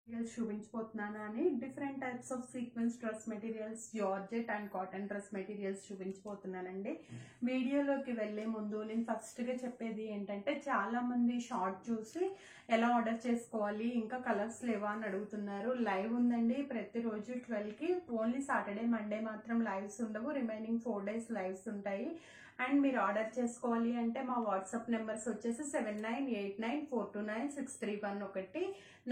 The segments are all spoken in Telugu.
చూపించబోతున్నాను different types of sequence dress materials, georgette and cotton dress materials చూపించబోతున్నానండి. వీడియోలోకి వెళ్ళే ముందు నేను ఫస్ట్గా చెప్పేది ఏంటంటే, చాలా మంది షార్ట్ చూసి ఎలా ఆర్డర్ చేసుకోవాలి, ఇంకా కలర్స్ లేవా అని అడుగుతున్నారు. లైవ్ ఉందండి ప్రతిరోజు 12కి. ఓన్లీ సాటర్డే మండే మాత్రం లైవ్స్ ఉండవు, రిమైనింగ్ 4 days లైవ్స్ ఉంటాయి. అండ్ మీరు ఆర్డర్ చేసుకోవాలి అంటే మా వాట్సాప్ నెంబర్స్ వచ్చేసి 7989429631,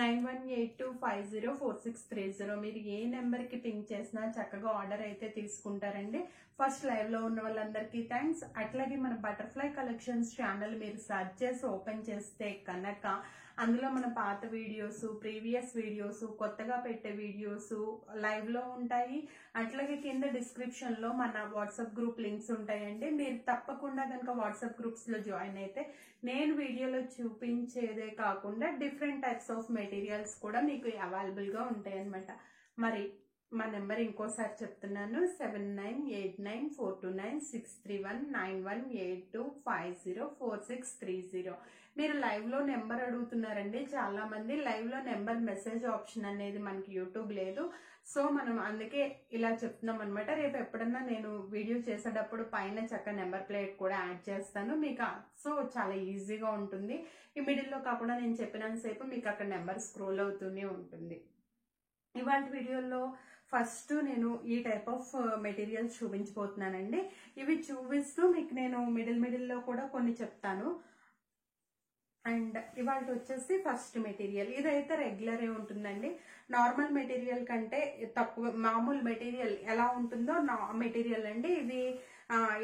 9182504630. మీరు ఏ నెంబర్కి పింక్ చేసినా చక్కగా ఆర్డర్ అయితే తీసుకుంటారండి. ఫస్ట్ లైవ్లో ఉన్న వాళ్ళందరికీ థ్యాంక్స్. అట్లాగే మన బటర్ఫ్లై కలెక్షన్స్ ఛానల్ మీరు సెర్చ్ చేసి ఓపెన్ చేస్తే కనుక అందులో మన పాత వీడియోస్, ప్రీవియస్ వీడియోస్, కొత్తగా పెట్టే వీడియోస్ లైవ్లో ఉంటాయి. అట్లాగే కింద డిస్క్రిప్షన్లో మన వాట్సాప్ గ్రూప్ లింక్స్ ఉంటాయండి. మీరు తప్పకుండా కనుక వాట్సాప్ గ్రూప్స్లో జాయిన్ అయితే నేను వీడియోలో చూపించేదే కాకుండా డిఫరెంట్ టైప్స్ ఆఫ్ మెటీరియల్స్ కూడా మీకు అవైలబుల్గా ఉంటాయి అన్నమాట. మరి మా నెంబర్ ఇంకోసారి చెప్తున్నాను, 7989429631, 9182504630. మీరు లైవ్లో నెంబర్ అడుగుతున్నారండి చాలా మంది. లైవ్లో నెంబర్ మెసేజ్ ఆప్షన్ అనేది మనకి యూట్యూబ్ లేదు, సో మనం అందుకే ఇలా చెప్తున్నాం అనమాట. రేపు ఎప్పుడన్నా నేను వీడియో చేసేటప్పుడు పైన చక్క నెంబర్ ప్లేట్ కూడా యాడ్ చేస్తాను మీకు, సో చాలా ఈజీగా ఉంటుంది. ఈ మిడిల్లో కాకుండా నేను చెప్పినంతసేపు మీకు అక్కడ నెంబర్ స్క్రోల్ అవుతూనే ఉంటుంది. ఇవాళ వీడియోలో ఫస్ట్ నేను ఈ టైప్ ఆఫ్ మెటీరియల్స్ చూపించబోతున్నానండి. ఇవి చూపిస్తూ మీకు నేను మిడిల్లో కూడా కొన్ని చెప్తాను. అండ్ ఇవాళ వచ్చేసి ఫస్ట్ మెటీరియల్, ఇదైతే రెగ్యులరే ఉంటుందండి. నార్మల్ మెటీరియల్ కంటే తక్కువ, మామూలు మెటీరియల్ ఎలా ఉంటుందో మెటీరియల్ అండి. ఇది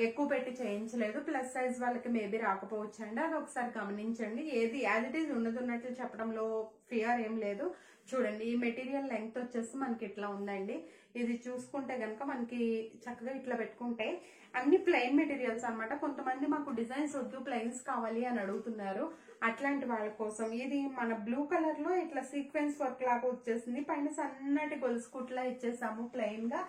ఎక్కువ పెట్టి చేయించలేదు. ప్లస్ సైజ్ వాళ్ళకి మేబీ రాకపోవచ్చు అండి, అది ఒకసారి గమనించండి. ఏది యాజ్ ఇట్ ఈజ్ ఉన్నట్టు చెప్పడంలో ఫియర్ ఏం లేదు. చూడండి, ఈ మెటీరియల్ లెంగ్త్ వచ్చేసి మనకి ఇట్లా ఉందండి. ఇది చూసుకుంటే కనుక మనకి చక్కగా ఇట్లా పెట్టుకుంటే అన్ని ప్లెయిన్ మెటీరియల్స్ అనమాట. కొంతమంది మాకు డిజైన్స్ వద్దు, ప్లెయిన్స్ కావాలి అని అడుగుతున్నారు. అట్లాంటి వాళ్ళ కోసం ఇది మన బ్లూ కలర్ లో ఇట్లా సీక్వెన్స్ వర్క్ లాగా వచ్చేసింది. పైన సన్నటి గొలుసు కుట్లా ఇచ్చేసాము ప్లెయిన్ గా.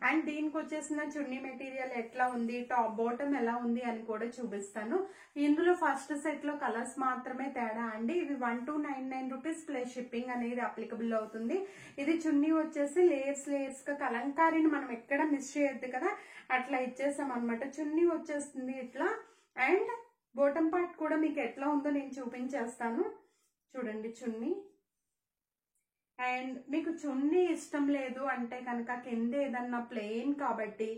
అండ్ దీనికి వచ్చేసిన చున్నీ మెటీరియల్ ఎట్లా ఉంది, టాప్ బాటమ్ ఎలా ఉంది అని కూడా చూపిస్తాను. ఇందులో ఫస్ట్ సెట్ లో కలర్స్ మాత్రమే తేడా అండి. ఇవి 1299 రూపీస్ ప్లస్ షిప్పింగ్ అనేది అప్లికబుల్ అవుతుంది. ఇది చున్నీ వచ్చేసి లేయర్స్ గా కలంకారీని మనం ఎక్కడ మిస్ చేయొద్దు కదా, అట్లా ఇచ్చేసాం అనమాట. చున్నీ వచ్చేస్తుంది ఇట్లా. అండ్ బాటమ్ పార్ట్ కూడా మీకు ఎట్లా ఉందో నేను చూపించేస్తాను. చూడండి చున్నీ. అండ్ మీకు చున్నీ ఇష్టం లేదు అంటే కనుక కింద ఏదన్నా ప్లెయిన్ కాబట్టి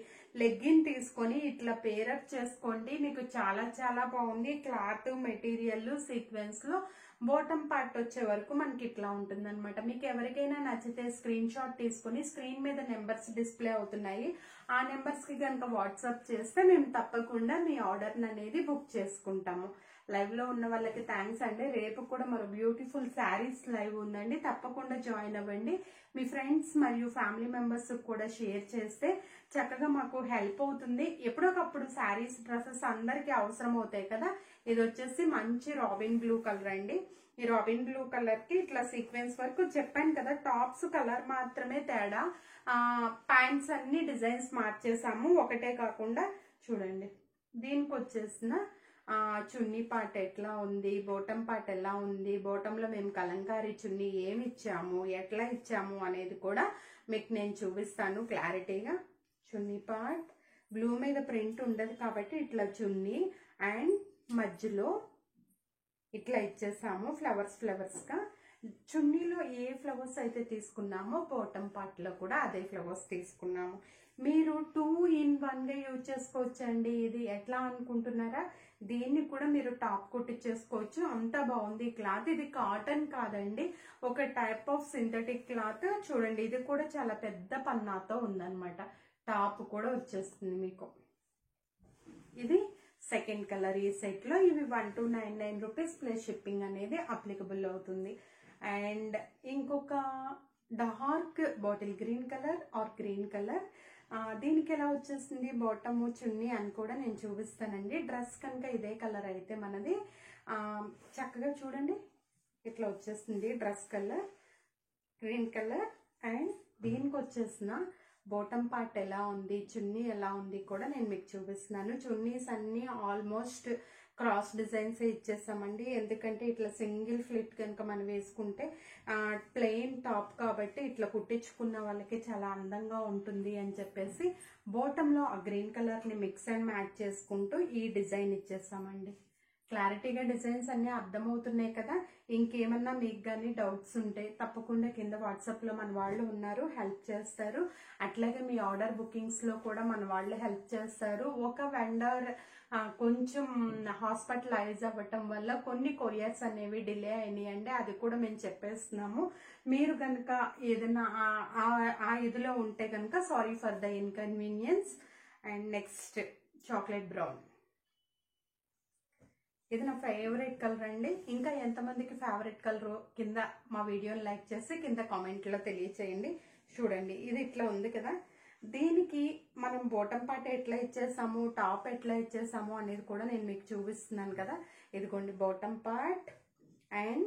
లెగ్గిన్ తీసుకొని ఇట్లా పేరప్ చేసుకోండి. మీకు చాలా చాలా బాగుంది. క్లాత్, మెటీరియల్, సీక్వెన్స్ లో బాటమ్ పార్ట్ వచ్చే వరకు మనకి ఇట్లా ఉంటుంది అనమాట. మీకు ఎవరికైనా నచ్చితే స్క్రీన్ షాట్ తీసుకుని స్క్రీన్ మీద నెంబర్స్ డిస్ప్లే అవుతున్నాయి, ఆ నెంబర్స్ కి కనుక వాట్సాప్ చేస్తే మేము తప్పకుండా మీ ఆర్డర్ అనేది బుక్ చేసుకుంటాము. లైవ్ లో ఉన్న వాళ్ళకి థ్యాంక్స్ అండి. రేపు కూడా మరో బ్యూటిఫుల్ శారీస్ లైవ్ ఉందండి, తప్పకుండా జాయిన్ అవ్వండి. మీ ఫ్రెండ్స్ మరియు ఫ్యామిలీ మెంబర్స్ కూడా షేర్ చేస్తే చక్కగా మాకు హెల్ప్ అవుతుంది. ఎప్పుడొకప్పుడు శారీస్, డ్రెస్సెస్ అందరికీ అవసరం అవుతాయి కదా. ఇది వచ్చేసి మంచి రాబిన్ బ్లూ కలర్ అండి. ఈ రాబిన్ బ్లూ కలర్ కి ఇట్లా సీక్వెన్స్ వర్క్ చెప్పాను కదా, టాప్స్ కలర్ మాత్రమే తేడా, ప్యాంట్స్ అన్ని డిజైన్స్ మార్చేసాము ఒకటే కాకుండా. చూడండి, దీనికి వచ్చేసిన చున్నీ పార్ట్ ఎట్లా ఉంది, బాటమ్ పార్ట్ ఎలా ఉంది, బాటంలో మేము కలంకారీ చున్నీ ఏమి ఇచ్చాము, ఎట్లా ఇచ్చాము అనేది కూడా మీకు నేను చూపిస్తాను క్లారిటీగా. చున్నీ పార్ట్ బ్లూ మీద ప్రింట్ ఉండదు కాబట్టి ఇట్లా చున్నీ, అండ్ మధ్యలో ఇట్లా ఇచ్చేసాము ఫ్లవర్స్ గా. చున్నీలో ఏ ఫ్లవర్స్ అయితే తీసుకున్నామో బాటమ్ పార్ట్ లో కూడా అదే ఫ్లవర్స్ తీసుకున్నాము. మీరు 2 in 1 గా యూజ్ చేసుకోవచ్చండి. ఇది ఎట్లా అనుకుంటున్నారా, దీన్ని కూడా మీరు టాప్ కుట్టించేసుకోవచ్చు. అంత బాగుంది క్లాత్. ఇది కాటన్ కాదండి, ఒక టైప్ ఆఫ్ సింథటిక్ క్లాత్. చూడండి, ఇది కూడా చాలా పెద్ద పన్నాతో ఉందన్నమాట. టాప్ కూడా వచ్చేస్తుంది మీకు. ఇది సెకండ్ కలర్ ఈ సెట్ లో. ఇవి 1299 రూపీస్ ప్లస్ షిప్పింగ్ అనేది అప్లికబుల్ అవుతుంది. అండ్ ఇంకొక dark bottle green colour or green colour, దీనికి ఎలా వచ్చేసింది బాటమ్ చున్నీ అని కూడా నేను చూపిస్తానండి. డ్రెస్ కనుక ఇదే కలర్ అయితే మనది చక్కగా చూడండి ఇట్లా వచ్చేస్తుంది dress colour green colour. And దీనికి వచ్చేసిన బాటమ్ పార్ట్ ఎలా ఉంది, చున్నీ ఎలా ఉంది కూడా నేను మీకు చూపిస్తున్నాను. చున్నీస్ అన్ని ఆల్మోస్ట్ క్రాస్ డిజైన్స్ ఇచ్చేసామండి. ఎందుకంటే ఇట్లా సింగిల్ ఫ్లిట్ కనుక మనం వేసుకుంటే ప్లెయిన్ టాప్ కాబట్టి ఇట్లా కుట్టించుకున్న వాళ్ళకి చాలా అందంగా ఉంటుంది అని చెప్పేసి బాటంలో ఆ గ్రీన్ కలర్ని మిక్స్ అండ్ మ్యాచ్ చేసుకుంటూ ఈ డిజైన్ ఇచ్చేసామండి. క్లారిటీగా డిజైన్స్ అన్నీ అర్థమవుతున్నాయి కదా. ఇంకేమన్నా మీకు కానీ డౌట్స్ ఉంటే తప్పకుండా కింద వాట్సాప్లో మన వాళ్ళు ఉన్నారు, హెల్ప్ చేస్తారు. అట్లాగే మీ ఆర్డర్ బుకింగ్స్లో కూడా మన వాళ్ళు హెల్ప్ చేస్తారు. ఒక వెండర్ కొంచెం హాస్పిటలైజ్ అవ్వటం వల్ల కొన్ని కొరియర్స్ అనేవి డిలే అయినాయండి. అది కూడా మేము చెప్పేస్తున్నాము. మీరు కనుక ఏదైనా ఆ ఇదిలో ఉంటే కనుక sorry for the inconvenience. And next chocolate brown, ఇది నా ఫేవరెట్ కలర్ అండి. ఇంకా ఎంతమందికి ఫేవరెట్ కలర్ కింద మా వీడియోని లైక్ చేసి కింద కామెంట్లో తెలియచేయండి. చూడండి ఇది ఇట్లా ఉంది కదా, దీనికి మనం బాటమ్ పార్ట్ ఎట్లా ఇచ్చేసాము, టాప్ ఎట్లా ఇచ్చేసాము అనేది కూడా నేను మీకు చూపిస్తున్నాను కదా. ఇదిగోండి బాటమ్ పార్ట్, అండ్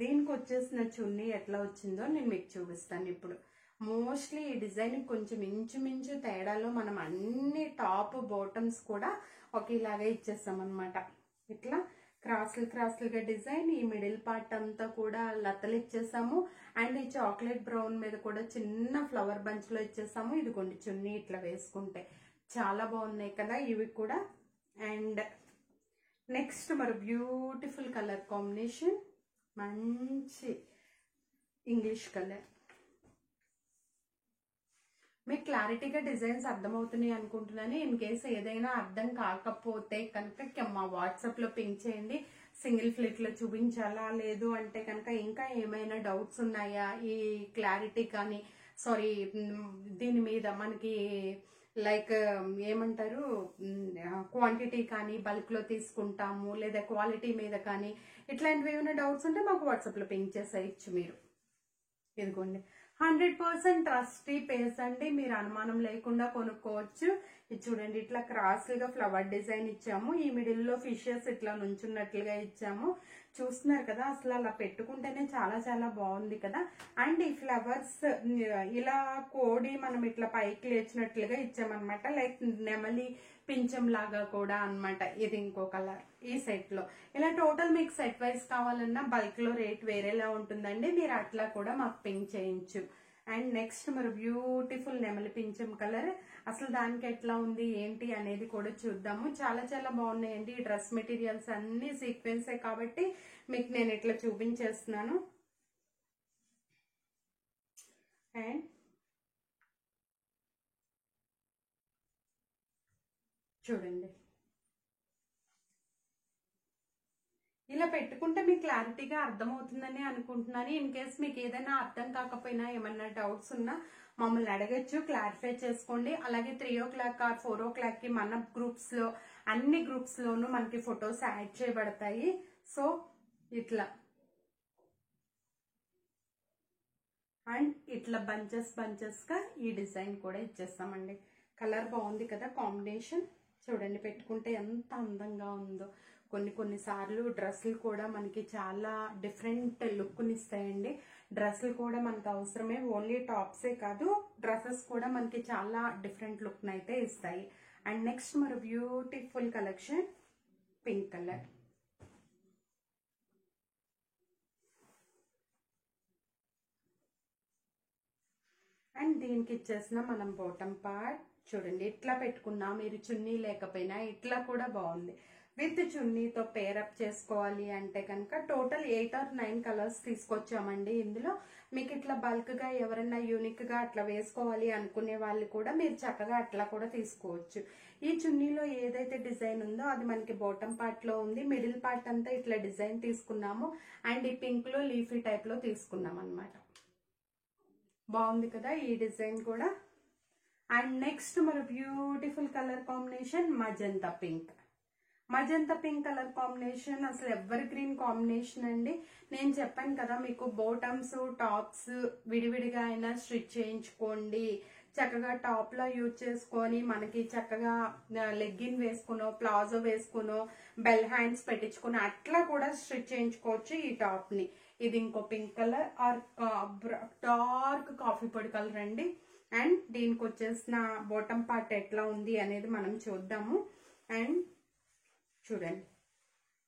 దీనికి వచ్చేసిన చున్నీ ఎట్లా వచ్చిందో నేను మీకు చూపిస్తాను ఇప్పుడు. మోస్ట్లీ ఈ డిజైన్ కొంచెం ఇంచుమించు తేడాలో మనం అన్ని టాప్ బాటమ్స్ కూడా ఒకేలాగా ఇచ్చేస్తాం అనమాట. ఇట్లా క్రాస్లుగా డిజైన్, ఈ మిడిల్ పార్ట్ అంతా కూడా లతలు ఇచ్చేసాము. అండ్ ఈ చాక్లెట్ బ్రౌన్ మీద కూడా చిన్న ఫ్లవర్ బంచ్ లో ఇచ్చేసాము. ఇదిగోండి చున్నీ ఇట్లా వేసుకుంటే చాలా బాగున్నాయి కదా ఇవి కూడా. అండ్ నెక్స్ట్ మరి బ్యూటిఫుల్ కలర్ కాంబినేషన్, మంచి ఇంగ్లీష్ కలర్. మీకు క్లారిటీగా డిజైన్స్ అర్థమవుతున్నాయి అనుకుంటున్నాను. ఇన్ కేసు ఏదైనా అర్థం కాకపోతే కనుక మా వాట్సాప్లో పింక్ చేయండి. సింగిల్ ఫ్లిట్లో చూపించాలా, లేదు అంటే కనుక ఇంకా ఏమైనా డౌట్స్ ఉన్నాయా ఈ క్లారిటీ కానీ సారీ దీని మీద మనకి లైక్ ఏమంటారు క్వాంటిటీ కానీ బల్క్లో తీసుకుంటాము లేదా క్వాలిటీ మీద కానీ ఇట్లాంటివి ఏమైనా డౌట్స్ ఉంటే మాకు వాట్సాప్లో పింక్ చేసేయచ్చు మీరు. ఇదిగోండి 100% ట్రస్టీ పేస్ అండి, మీరు అనుమానం లేకుండా కొనుక్కోవచ్చు. ఇది చూడండి ఇట్లా క్రాస్గా ఫ్లవర్ డిజైన్ ఇచ్చాము. ఈ మిడిల్లో ఫిషెస్ ఇట్లా నుంచున్నట్లుగా ఇచ్చాము. చూస్తున్నారు కదా, అసలు అలా పెట్టుకుంటేనే చాలా చాలా బాగుంది కదా. అండ్ ఈ ఫ్లవర్స్ ఇలా కోడి మనం ఇట్లా పైకి లేచినట్లుగా ఇచ్చామన్నమాట, లైక్ నెమలి పించం లాగా కూడా అన్నమాట. ఇది ఇంకో కలర్ ఈ సెట్ లో. ఇలా టోటల్ మీకు సెట్ వైజ్ కావాలన్నా బల్క్ లో రేట్ వేరేలా ఉంటుందండి, మీరు అట్లా కూడా మాకు పింక్ చేయించు. అండ్ నెక్స్ట్ మరి బ్యూటిఫుల్ నెమలి పించం కలర్, అసలు దానికి ఎట్లా ఉంది ఏంటి అనేది కూడా చూద్దాము. చాలా చాలా బాగున్నాయండి. ఈ డ్రెస్ మెటీరియల్స్ అన్ని సీక్వెన్సే కాబట్టి మీకు నేను ఇట్లా చూపించేస్తున్నాను. అండ్ చూడండి ఇలా పెట్టుకుంటే మీకు క్లారిటీగా అర్థమవుతుందని అనుకుంటున్నాను. ఇన్ కేస్ మీకు ఏదైనా అర్థం కాకపోయినా ఏమన్నా డౌట్స్ ఉన్నా మమ్మల్ని అడగచ్చు, క్లారిఫై చేసుకోండి. అలాగే 3 o'clock ఆర్ 4 o'clock కి మన గ్రూప్స్ లో అన్ని గ్రూప్స్ లోనూ మనకి ఫొటోస్ యాడ్ చేయబడతాయి. సో ఇట్లా బంచెస్ గా ఈ డిజైన్ కూడా ఇచ్చేస్తామండి. కలర్ బాగుంది కదా కాంబినేషన్. చూడండి పెట్టుకుంటే ఎంత అందంగా ఉందో. కొన్ని సార్లు డ్రెస్సులు కూడా మనకి చాలా డిఫరెంట్ లుక్ని ఇస్తాయండి. డ్రెస్సులు కూడా మనకు అవసరమే, ఓన్లీ టాప్సే కాదు డ్రెస్సెస్ కూడా మనకి చాలా డిఫరెంట్ లుక్ని అయితే ఇస్తాయి. అండ్ నెక్స్ట్ మరి beautiful collection pink colour. And దీనికి ఇచ్చేసిన మనం బాటమ్ పార్ట్ చూడండి ఇట్లా పెట్టుకున్నా, మీరు చున్నీ లేకపోయినా ఇట్లా కూడా బాగుంది. విత్ చున్నీతో పేరప్ చేసుకోవాలి అంటే కనుక టోటల్ 8 or 9 కలర్స్ తీసుకొచ్చామండి. ఇందులో మీకు ఇట్లా బల్క్ గా ఎవరైనా యూనిక్ గా అట్లా వేసుకోవాలి అనుకునే వాళ్ళు కూడా మీరు చక్కగా అట్లా కూడా తీసుకోవచ్చు. ఈ చున్నీలో ఏదైతే డిజైన్ ఉందో అది మనకి బాటమ్ పార్ట్ లో ఉంది. మిడిల్ పార్ట్ అంతా ఇట్లా డిజైన్ తీసుకున్నాము. అండ్ ఈ పింక్ లో లీఫీ టైప్ లో తీసుకున్నాం అనమాట. బాగుంది కదా ఈ డిజైన్ కూడా. అండ్ నెక్స్ట్ మన beautiful colour combination magenta pink. Magenta pink colour combination అసలు ఎవర్ గ్రీన్ కాంబినేషన్ అండి. నేను చెప్పాను కదా మీకు బాటమ్స్ టాప్స్ విడివిడిగా అయినా స్టిచ్ చేయించుకోండి. చక్కగా టాప్ లో యూజ్ చేసుకొని మనకి చక్కగా లెగ్గిన్ వేసుకునో ప్లాజో వేసుకునో బెల్ హ్యాండ్స్ పెట్టించుకుని అట్లా కూడా స్టిచ్ చేయించుకోవచ్చు ఈ టాప్ ని. ఇది ఇంకో pink colour or dark coffee పొడి కలర్ అండి. అండ్ దీనికి వచ్చేసిన బాటమ్ పార్ట్ ఎట్లా ఉంది అనేది మనం చూద్దాము. అండ్ చూడండి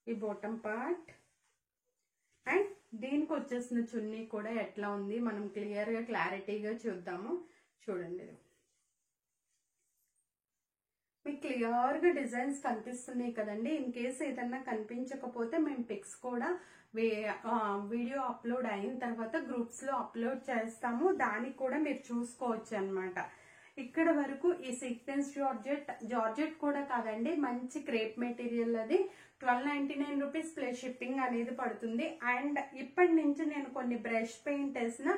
ఈ బాటమ్ పార్ట్. అండ్ దీనికి వచ్చేసిన చున్నీ కూడా ఎట్లా ఉంది మనం క్లారిటీగా చూద్దాము. చూడండి, మీకు క్లియర్గా డిజైన్స్ కనిపిస్తున్నాయి కదండి. ఇన్ కేస్ ఏదన్నా కనిపించకపోతే మేము పిక్స్ కూడా వీడియో అప్లోడ్ అయిన తర్వాత గ్రూప్స్లో అప్లోడ్ చేస్తాము, దానికి కూడా మీరు చూసుకోవచ్చు అనమాట. ఇక్కడ వరకు ఈ సీక్వెన్స్ జార్జెట్ కూడా కాదండి, మంచి క్రేప్ మెటీరియల్. అది 1299 రూపీస్ ప్లస్ షిప్పింగ్ అనేది పడుతుంది. అండ్ ఇప్పటి నుంచి నేను కొన్ని బ్రష్ పెయింట్ వేసిన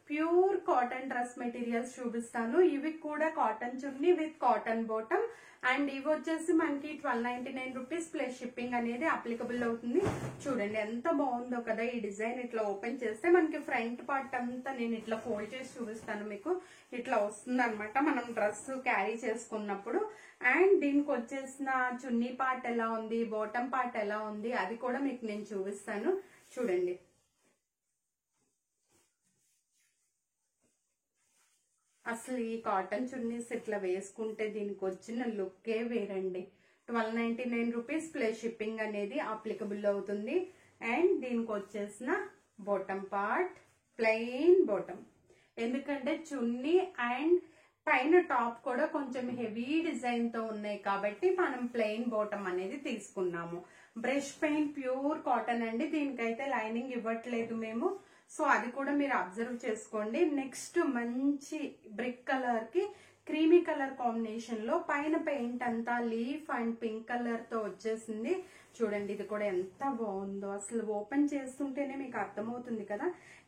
ప్యూర్ కాటన్ డ్రెస్ మెటీరియల్స్ చూపిస్తాను. ఇవి కూడా cotton chunni with cotton bottom. And ఇవి వచ్చేసి మనకి 1299 రూపీస్ ప్లస్ షిప్పింగ్ అనేది అప్లికబుల్ అవుతుంది. చూడండి ఎంత బాగుందో కదా ఈ డిజైన్. ఇట్లా ఓపెన్ చేస్తే మనకి ఫ్రంట్ పార్ట్ అంతా నేను ఇట్లా ఫోల్డ్ చేసి చూపిస్తాను మీకు. ఇట్లా వస్తుంది అనమాట మనం డ్రెస్ క్యారీ చేసుకున్నప్పుడు. అండ్ దీనికి వచ్చేసిన చున్నీ పార్ట్ ఎలా ఉంది, బాటమ్ పార్ట్ ఎలా ఉంది అది కూడా మీకు నేను చూపిస్తాను. చూడండి, అసలు ఈ కాటన్ చున్నీస్ ఇట్లా వేసుకుంటే దీనికి వచ్చిన లుక్కే వేరండి. 1299 రూపీస్ ప్లస్ షిప్పింగ్ అనేది అప్లికబుల్ అవుతుంది. అండ్ దీనికి వచ్చేసిన బాటమ్ పార్ట్ ప్లెయిన్ బాటమ్, ఎందుకంటే చున్నీ అండ్ పైన టాప్ కూడా కొంచెం హెవీ డిజైన్ తో ఉన్నాయి కాబట్టి మనం ప్లెయిన్ బాటమ్ అనేది తీసుకున్నాము. బ్రష్ పెయింట్ ప్యూర్ కాటన్ అండి, దీనికైతే లైనింగ్ ఇవ్వట్లేదు మేము. సో అది కూడా మీరు అబ్జర్వ్ చేసుకోండి. నెక్స్ట్ మంచి బ్రిక్ కలర్ కి క్రీమీ కలర్ కాంబినేషన్ లో పైన పెయింట్ అంతా లీఫ్ అండ్ పింక్ కలర్ తో వచ్చేసింది. చూడండి, ఇది కూడా ఎంత బాగుందో. అసలు ఓపెన్ చేస్తుంటేనే మీకు అర్థమవుతుంది కదా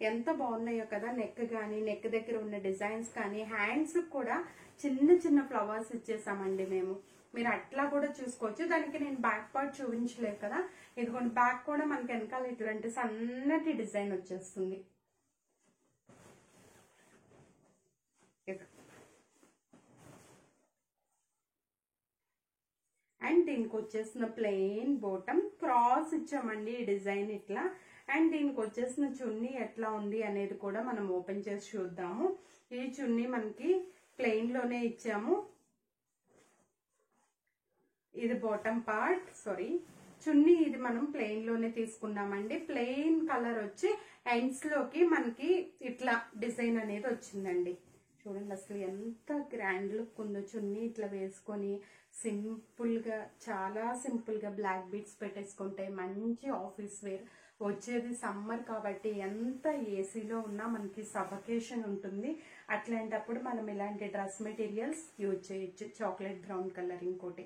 ఎంత బాగున్నాయో కదా. నెక్ కానీ నెక్ దగ్గర ఉన్న డిజైన్స్ కానీ, హ్యాండ్స్ కూడా చిన్న చిన్న ఫ్లవర్స్ ఇచ్చేసామండి మేము. మీరు అట్లా కూడా చూసుకోవచ్చు. దానికి నేను బ్యాక్ పార్ట్ చూపించలేదు కదా, ఇదిగోండి బ్యాక్ కూడా మనకి వెనకాల ఇటువంటి సన్నటి డిజైన్ వచ్చేస్తుంది. అండ్ దీనికి వచ్చేసిన ప్లెయిన్ బాటమ్ క్రాస్ ఇచ్చామండి ఈ డిజైన్ ఇట్లా. అండ్ దీనికి వచ్చేసిన చున్నీ ఎట్లా ఉంది అనేది కూడా మనం ఓపెన్ చేసి చూద్దాము. ఈ చున్నీ మనకి ప్లెయిన్ లోనే ఇచ్చాము. ఇది బాటమ్ పార్ట్, సారీ చున్నీ ఇది మనం ప్లెయిన్ లోనే తీసుకున్నామండి. ప్లెయిన్ కలర్ వచ్చి ఎండ్స్ లోకి మనకి ఇట్లా డిజైన్ అనేది వచ్చిందండి. చూడండి అసలు ఎంత గ్రాండ్ లుక్ ఉందో. చున్నీ ఇట్లా వేసుకొని సింపుల్ గా, చాలా సింపుల్ గా బ్లాక్ బీడ్స్ పెట్టేసుకుంటే మంచి ఆఫీస్ వేర్. వచ్చేది సమ్మర్ కాబట్టి ఎంత ఏసీలో ఉన్నా మనకి సఫకేషన్ ఉంటుంది. అట్లాంటప్పుడు మనం ఇలాంటి డ్రెస్ మెటీరియల్స్ యూజ్ చేయొచ్చు. Chocolate brown colour. ఇంకోటి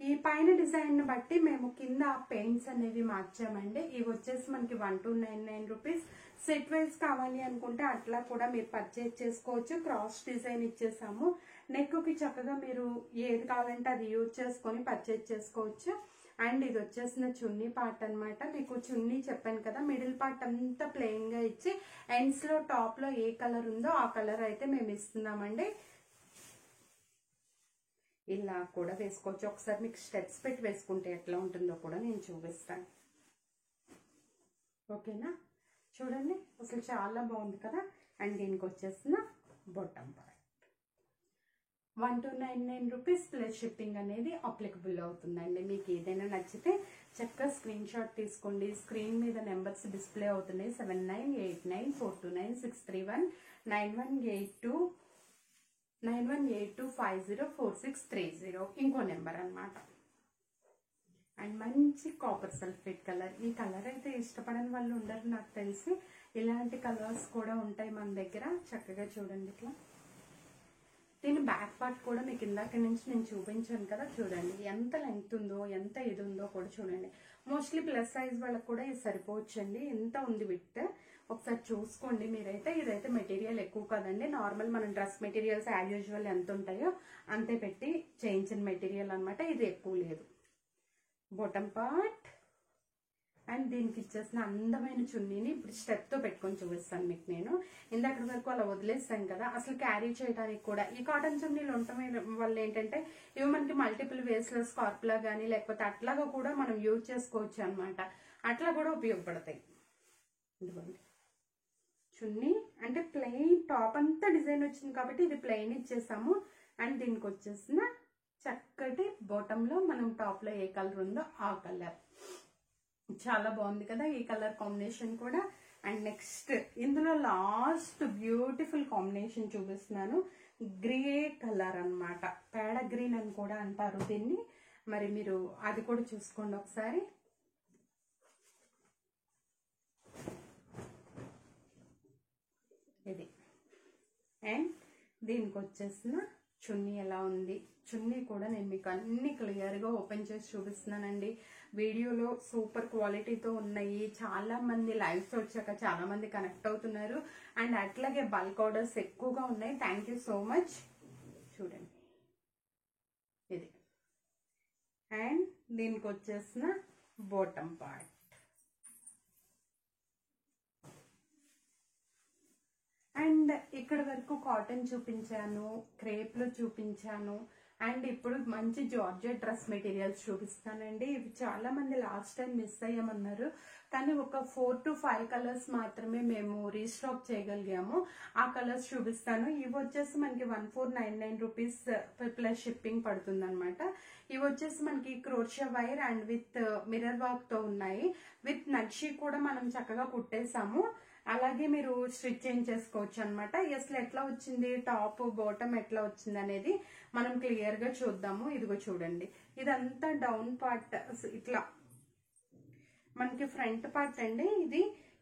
ఈ పైన డిజైన్ బట్టి మేము కింద పెయింట్స్ అనేవి మార్చామండి. ఇవి వచ్చేసి మనకి 1299 రూపీస్. సెట్ వైజ్ కావాలి అనుకుంటే అట్లా కూడా మీరు పర్చేజ్ చేసుకోవచ్చు. Cross design ఇచ్చేసాము. నెక్ కి చక్కగా మీరు ఏది కావాలంటే అది యూజ్ చేసుకొని పర్చేజ్ చేసుకోవచ్చు. అండ్ ఇది వచ్చేసిన చున్నీ పార్ట్ అనమాట. మీకు చున్నీ చెప్పాను కదా, మిడిల్ పార్ట్ అంతా ప్లెయిన్ గా ఇచ్చి ఎండ్స్ లో టాప్ లో ఏ కలర్ ఉందో ఆ కలర్ అయితే మేము ఇస్తున్నామండి. ఇలా కూడా వేసుకోవచ్చు. ఒకసారి మీకు స్టెప్స్ పెట్టి వేసుకుంటే ఎట్లా ఉంటుందో కూడా నేను చూపిస్తాను. ఓకేనా, చూడండి అసలు చాలా బాగుంది కదా. అండ్ దీనికి వచ్చేసిన bottom part 1299 rupees plus shipping అనేది అప్లికబుల్ అవుతుందండి. మీకు ఏదైనా నచ్చితే చక్కగా స్క్రీన్ షాట్ తీసుకోండి. స్క్రీన్ మీద నెంబర్స్ డిస్ప్లే అవుతున్నాయి. 7989429631 9182504630 ఇంకో నెంబర్ అనమాట. అండ్ మంచి కాపర్ సల్ఫేట్ కలర్. ఈ కలర్ అయితే ఇష్టపడని వాళ్ళు ఉండరు నాకు తెలిసి. ఇలాంటి కలర్స్ కూడా ఉంటాయి మన దగ్గర. చక్కగా చూడండి ఇట్లా. దీని బ్యాక్ పార్ట్ కూడా మీకు ఇందాక నుంచి నేను చూపించాను కదా, చూడండి ఎంత లెంగ్త్ ఉందో, ఎంత ఇది ఉందో కూడా చూడండి. మోస్ట్లీ ప్లస్ సైజ్ వాళ్ళకి కూడా ఇది సరిపోవచ్చండి. ఎంత ఉంది విత్ ఒకసారి చూసుకోండి మీరైతే. ఇదైతే మెటీరియల్ ఎక్కువ కదండి, నార్మల్ మనం డ్రెస్ మెటీరియల్స్ యాజ్ యూజువల్ ఎంత ఉంటాయో అంతే పెట్టి చేయించిన మెటీరియల్ అనమాట. ఇది ఎక్కువ లేదు. బాటమ్ పార్ట్ అండ్ దీనికి ఇచ్చేసిన అందమైన చున్నీని ఇప్పుడు స్టెప్ తో పెట్టుకొని చూపిస్తాను మీకు. నేను ఇందాక వరకు అలా వదిలేస్తాను కదా, అసలు క్యారీ చేయడానికి కూడా ఈ కాటన్ చున్నీలు ఉండటం వల్ల ఏంటంటే ఇవి మనకి మల్టిపుల్ వేస్ లో స్కార్ప్ లా కానీ లేకపోతే అట్లాగా కూడా మనం యూజ్ చేసుకోవచ్చు అనమాట. అట్లా కూడా ఉపయోగపడతాయి. ఇదిగోండి చున్నీ అంటే ప్లెయిన్ టాప్ అంతా డిజైన్ వచ్చింది కాబట్టి ఇది ప్లెయిన్ ఇచ్చేసాము. అండ్ దీనికి వచ్చేసిన చక్క ఇంకొకటి బాటంలో మనం టాప్లో ఏ కలర్ ఉందో ఆ కలర్. చాలా బాగుంది కదా ఈ కలర్ కాంబినేషన్ కూడా. అండ్ నెక్స్ట్ ఇందులో లాస్ట్ బ్యూటిఫుల్ కాంబినేషన్ చూపిస్తున్నాను. గ్రే కలర్ అన్నమాట, పేడ గ్రీన్ అని కూడా అంటారు దీన్ని. మరి మీరు అది కూడా చూసుకోండి ఒకసారి. ఇది అండ్ దీనికి వచ్చేసిన చున్నీ ఎలా ఉంది, చున్నీ కూడా నేను మీకు అన్ని క్లియర్గా ఓపెన్ చేసి చూపిస్తున్నానండి. వీడియోలో సూపర్ క్వాలిటీతో ఉన్నాయి. చాలా మంది లైవ్స్ వచ్చాక చాలా మంది కనెక్ట్ అవుతున్నారు. అండ్ అట్లాగే బల్క్ ఆర్డర్స్ ఎక్కువగా ఉన్నాయి. Thank you so much. చూడండి ఇది. అండ్ దీనికి వచ్చేసిన బాటమ్ పార్ట్. అండ్ ఇక్కడ వరకు కాటన్ చూపించాను, క్రేప్లో చూపించాను. అండ్ ఇప్పుడు మంచి జార్జెట్ డ్రెస్ మెటీరియల్స్ చూపిస్తానండి. ఇవి చాలా మంది లాస్ట్ టైం మిస్ అయ్యామన్నారు, కానీ ఒక 4 to 5 కలర్స్ మాత్రమే మేము రీస్టాక్ చేయగలిగాము. ఆ కలర్స్ చూపిస్తాను. ఇవి వచ్చేసి మనకి 1499 రూపీస్ ప్లస్ షిప్పింగ్ పడుతుంది అనమాట. ఇవి వచ్చేసి మనకి క్రోషియా wire and with mirror work తో ఉన్నాయి. విత్ నక్షి కూడా మనం చక్కగా కుట్టేసాము. అలాగే మీరు స్టిచ్ చేంజ్ చేసుకోవచ్చు అనమాట. అసలు ఎట్లా వచ్చింది, టాప్ బాటమ్ ఎట్లా వచ్చింది అనేది మనం క్లియర్ గా చూద్దాము. ఇదిగో చూడండి, ఇదంతా డౌన్ పార్ట్ ఇట్లా మనకి ఫ్రంట్ పార్ట్ అండి. ఇది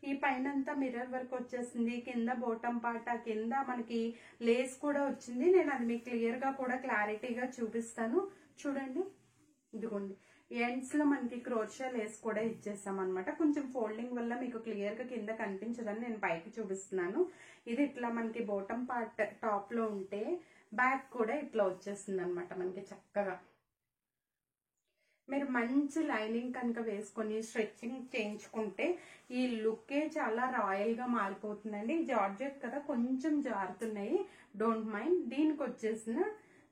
ఈ పైన అంతా మిర్రర్ వర్క్ వచ్చేసింది. కింద బాటమ్ పార్ట్, ఆ కింద మనకి లేస్ కూడా వచ్చింది. నేను అది మీకు క్లియర్ గా కూడా క్లారిటీగా చూపిస్తాను. చూడండి, ఇదిగోండి ఎండ్స్ లో మనకి క్రోషియా లేస్ కూడా ఇచ్చేసాం అనమాట. కొంచెం ఫోల్డింగ్ వల్ల మీకు క్లియర్ గా కింద కనిపించదని నేను పైకి చూపిస్తున్నాను. ఇది ఇట్లా మనకి బాటమ్ పార్ట్ టాప్ లో ఉంటే బ్యాక్ కూడా ఇట్లా వచ్చేస్తుంది అనమాట మనకి చక్కగా. మీరు మంచి లైనింగ్ కనుక వేసుకొని స్ట్రెచ్చింగ్ చేయించుకుంటే ఈ లుక్కే చాలా రాయల్ గా మారిపోతుందండి. జార్జెట్ కదా, కొంచెం జారుతున్నాయి, డోంట్ మైండ్. దీనికి వచ్చేసిన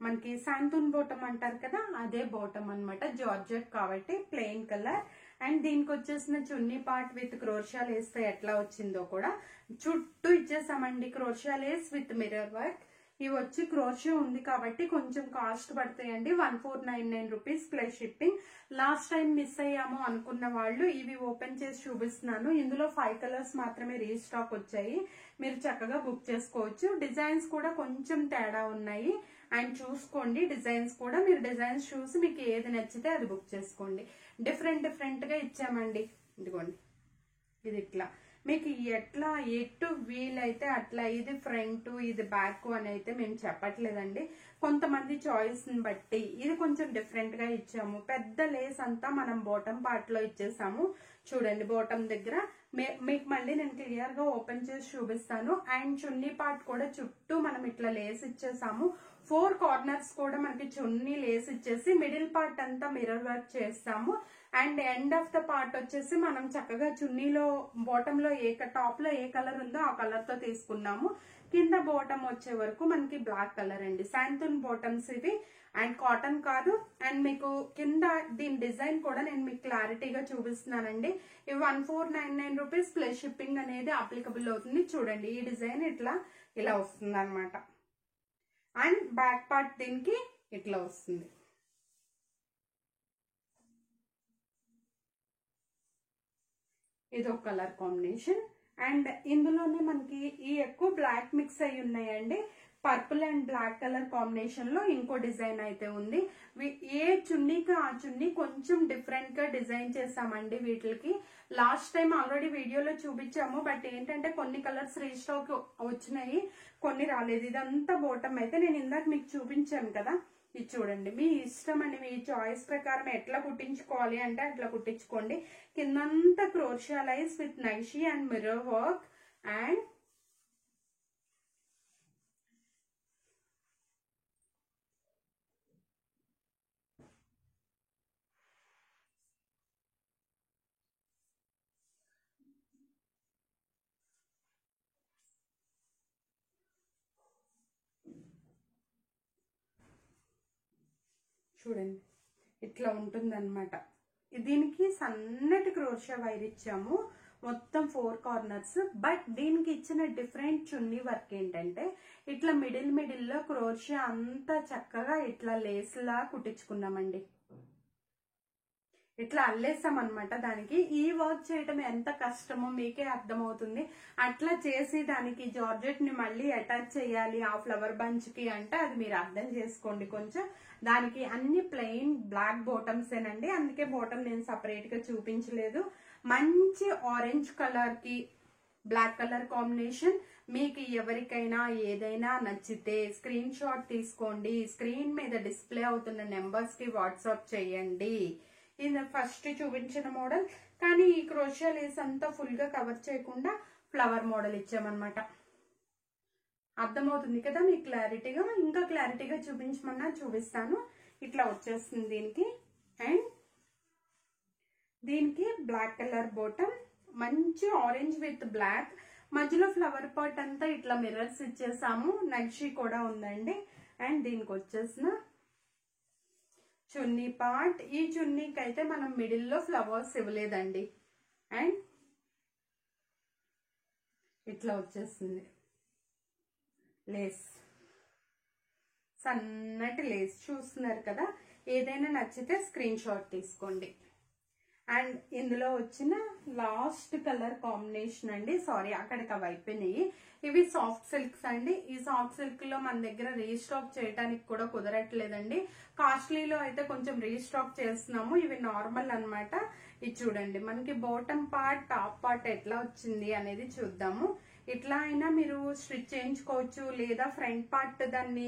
మనకి శాంతూన్ బాటమ్ అంటారు కదా, అదే బాటమ్ అన్నమాట. జార్జెట్ కాబట్టి ప్లెయిన్ కలర్. అండ్ దీనికి వచ్చేసిన చున్నీ పార్ట్ విత్ క్రోషియా లేస్ ఎట్లా వచ్చిందో కూడా చుట్టూ ఇచ్చేసామండి. క్రోషియా లేస్ విత్ మిర్రర్ వర్క్. ఇవి వచ్చి క్రోషియా ఉంది కాబట్టి కొంచెం కాస్ట్ పడతాయండి. 1499 rupees plus shipping. Last time miss అయ్యాము అనుకున్న వాళ్ళు ఇవి ఓపెన్ చేసి చూపిస్తున్నాను. ఇందులో 5 కలర్స్ మాత్రమే రీస్టాక్ వచ్చాయి. మీరు చక్కగా బుక్ చేసుకోవచ్చు. డిజైన్స్ కూడా కొంచెం తేడా ఉన్నాయి. అండ్ చూసుకోండి డిజైన్స్ కూడా. మీరు డిజైన్స్ చూసి మీకు ఏది నచ్చితే అది బుక్ చేసుకోండి. డిఫరెంట్ గా ఇచ్చామండి. ఇదిగోండి, ఇది ఇట్లా మీకు ఎట్లా ఎటు వీలైతే అట్లా. ఇది ఫ్రంట్, ఇది బ్యాక్ అని అయితే మేము చెప్పట్లేదండి. కొంతమంది చాయిస్ ని బట్టి ఇది కొంచెం డిఫరెంట్ గా ఇచ్చాము. పెద్ద లేస్ అంతా మనం బాటమ్ పార్ట్ లో ఇచ్చేసాము. చూడండి బాటమ్ దగ్గర మీకు మళ్ళీ నేను క్లియర్ గా ఓపెన్ చేసి చూపిస్తాను. అండ్ చున్నీ పార్ట్ కూడా చుట్టూ మనం ఇట్లా లేస్ ఇచ్చేసాము. 4 కార్నర్స్ కూడా మనకి చున్నీ లేస్ ఇచ్చేసి మిడిల్ పార్ట్ అంతా మిర్రర్ వర్క్ చేస్తాము. And end of the part వచ్చేసి మనం చక్కగా చున్నీలో బాటమ్ లో టాప్ లో ఏ కలర్ ఉందో ఆ కలర్ తో తీసుకున్నాము. కింద బాటమ్ వచ్చే వరకు మనకి బ్లాక్ కలర్ అండి. శాంతూన్ బాటమ్స్ ఇవి. అండ్ కాటన్ కాదు. అండ్ మీకు కింద దీని డిజైన్ కూడా నేను మీకు క్లారిటీగా చూపిస్తున్నానండి. ఇవి 1499 రూపీస్ ప్లస్ షిప్పింగ్ అనేది అప్లికబుల్ అవుతుంది. చూడండి ఈ డిజైన్ ఇలా వస్తుంది అనమాట. అండ్ బ్యాక్ పార్ట్ దీనికి ఇట్లా వస్తుంది. ఇది ఒక కలర్ కాంబినేషన్. అండ్ ఇందులోనే మనకి ఈ ఎక్కువ బ్లాక్ మిక్స్ అయి ఉన్నాయండి. Purple and black colour combination లో ఇంకో డిజైన్ అయితే ఉంది. ఏ చున్నీకి ఆ చున్నీ కొంచెం డిఫరెంట్ గా డిజైన్ చేసామండి వీటికి. లాస్ట్ టైం ఆల్రెడీ వీడియోలో చూపించాము. బట్ ఏంటంటే కొన్ని కలర్స్ రీస్టాక్ వచ్చినాయి, కొన్ని రాలేదు. ఇదంతా బాటమ్ అయితే నేను ఇందాక మీకు చూపించాను కదా, ఇది చూడండి. మీ ఇష్టం అండి, మీ చాయిస్ ప్రకారం ఎట్లా కుట్టించుకోవాలి అంటే అట్లా కుట్టించుకోండి. కిందంతా క్రోషియా లైన్స్ విత్ నైషి అండ్ మిర్రర్ వర్క్. అండ్ చూడండి ఇట్లా ఉంటుందన్నమాట. దీనికి సన్నటి క్రోషియా వైర్ ఇచ్చాము. మొత్తం 4 కార్నర్స్. బట్ దీనికి ఇచ్చిన డిఫరెంట్ చున్నీ వర్క్ ఏంటంటే ఇట్లా మిడిల్ లో క్రోషియా అంతా చక్కగా ఇట్లా లేస్ లా కుట్టించుకున్నామండి. ఇట్లా అల్లేసాం అనమాట. దానికి ఈ వర్క్ చేయటం ఎంత కష్టమో మీకే అర్థమవుతుంది. అట్లా చేసి దానికి జార్జెట్ ని మళ్ళీ అటాచ్ చేయాలి ఆ ఫ్లవర్ బంచ్ కి అంటే అది మీరు అర్థం చేసుకోండి కొంచెం. దానికి అన్ని ప్లెయిన్ బ్లాక్ బాటమ్స్ ఏనండి, అందుకే బాటమ్ నేను సపరేట్ గా చూపించలేదు. మంచి ఆరెంజ్ కలర్ కి బ్లాక్ కలర్ కాంబినేషన్. మీకు ఎవరికైనా ఏదైనా నచ్చితే స్క్రీన్ షాట్ తీసుకోండి, స్క్రీన్ మీద డిస్ప్లే అవుతున్న నెంబర్స్ కి వాట్సాప్ చేయండి. ఇది ఫస్ట్ చూపించిన మోడల్, కానీ ఈ క్రోషియా లేస్ అంతా ఫుల్ గా కవర్ చేయకుండా ఫ్లవర్ మోడల్ ఇచ్చామన్నమాట. అర్థమవుతుంది కదా మీకు క్లారిటీగా? ఇంకా క్లారిటీగా చూపించమన్నా చూపిస్తాను. ఇట్లా వచ్చేస్తుంది దీనికి. అండ్ దీనికి బ్లాక్ కలర్ బాటమ్, మంచి ఆరెంజ్ విత్ బ్లాక్, మధ్యలో ఫ్లవర్ పాట్ అంతా ఇట్లా మిర్రర్స్ ఇచ్చేసాము. నక్షి కూడా ఉందండి. అండ్ దీనికి వచ్చేసిన చున్నీ పార్ట్. ఈ చున్నీకి అయితే మనం మిడిల్ లో ఫ్లవర్స్ ఇవ్వలేదండి. అండ్ ఇట్లా వచ్చేస్తుంది లేస్, సన్నటి లేస్ చూస్తున్నారు కదా. ఏదైనా నచ్చితే స్క్రీన్ షాట్ తీసుకోండి. అండ్ ఇందులో వచ్చిన లాస్ట్ కలర్ కాంబినేషన్ అండి, సారీ అక్కడికి అవి అయిపోయినాయి. ఇవి సాఫ్ట్ సిల్క్స్ అండి. ఈ సాఫ్ట్ సిల్క్ లో మన దగ్గర రీస్టాక్ చేయడానికి కూడా కుదరట్లేదండి. కాస్ట్లీలో అయితే కొంచెం రీస్టాక్ చేస్తున్నాము. ఇవి నార్మల్ అన్నమాట. ఇది చూడండి, మనకి బాటమ్ పార్ట్ టాప్ పార్ట్ ఎట్లా వచ్చింది అనేది చూద్దాము. ఇట్లా అయినా మీరు స్టిచ్ చేయించుకోవచ్చు, లేదా ఫ్రంట్ పార్ట్ దాన్ని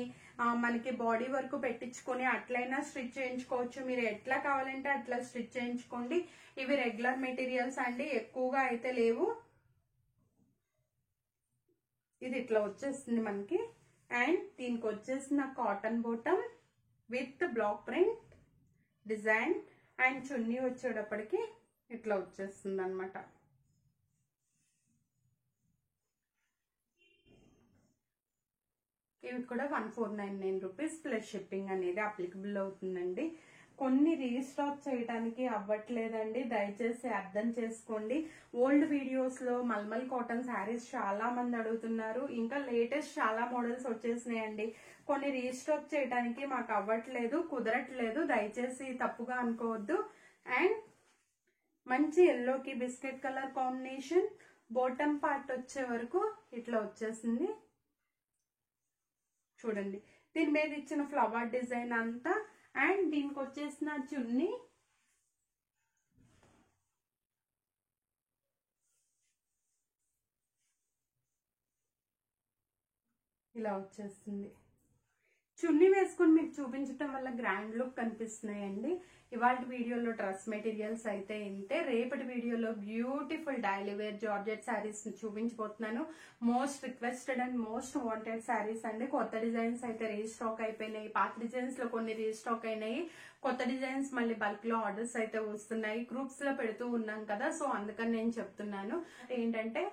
మనకి బాడీ వరకు పెట్టించుకొని అట్లయినా స్టిచ్ చేయించుకోవచ్చు. మీరు ఎట్లా కావాలంటే అట్లా స్టిచ్ చేయించుకోండి. ఇవి రెగ్యులర్ మెటీరియల్స్ అండి, ఎక్కువగా అయితే లేవు. ఇది ఇట్లా వచ్చేస్తుంది మనకి. అండ్ దీనికి వచ్చేసిన cotton bottom with block print design. And చున్నీ వచ్చేటప్పటికి ఇట్లా వచ్చేస్తుంది అనమాట. ఇవి కూడా 1499 రూపీస్ ప్లస్ షిప్పింగ్ అనేది అప్లికబుల్ అవుతుందండి. కొన్ని రీస్టాక్ చేయడానికి అవ్వట్లేదండి, దయచేసి అర్థం చేసుకోండి. ఓల్డ్ వీడియోస్ లో మల్మల్ కాటన్ శారీస్ చాలా మంది అడుగుతున్నారు. ఇంకా లేటెస్ట్ చాలా మోడల్స్ వచ్చేసినాయండి. కొన్ని రీస్టాక్ చేయడానికి మాకు అవ్వట్లేదు, కుదరట్లేదు, దయచేసి తప్పుగా అనుకోవద్దు. అండ్ మంచి ఎల్లోకి biscuit colour combination. Bottom part వచ్చే వరకు ఇట్లా వచ్చేసింది చూడండి. దీని మీద ఇచ్చిన ఫ్లవర్ డిజైన్ అంతా. అండ్ దీనికి వచ్చేసిన చున్నీ ఇలా వచ్చేస్తుంది. చున్నీ వేసుకొని మీకు చూపించడం వల్ల గ్రాండ్ లుక్ కనిపిస్తున్నాయండి. ఇవాళ వీడియోలో డ్రెస్ మెటీరియల్స్ అయితే ఇంతే. రేపటి వీడియోలో beautiful daily wear georgette saris చూపించబోతున్నాను. Most requested and most wanted saris అండి. కొత్త డిజైన్స్ అయితే రీస్టాక్ అయిపోయినాయి, పాత డిజైన్స్ లో కొన్ని రీస్టాక్ అయినాయి, కొత్త డిజైన్స్ మళ్ళీ బల్క్ లో ఆర్డర్స్ అయితే వస్తున్నాయి. గ్రూప్స్ లో పెడుతూ ఉన్నాం కదా, సో అందుకని నేను చెప్తున్నాను. ఏంటంటే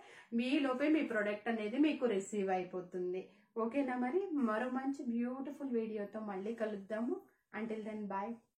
మీ లోపే మీ ప్రొడక్ట్ అనేది మీకు రిసీవ్ అయిపోతుంది. ఓకేనా? మరి మరో మంచి బ్యూటిఫుల్ వీడియోతో మళ్ళీ కలుద్దాము. Until then bye.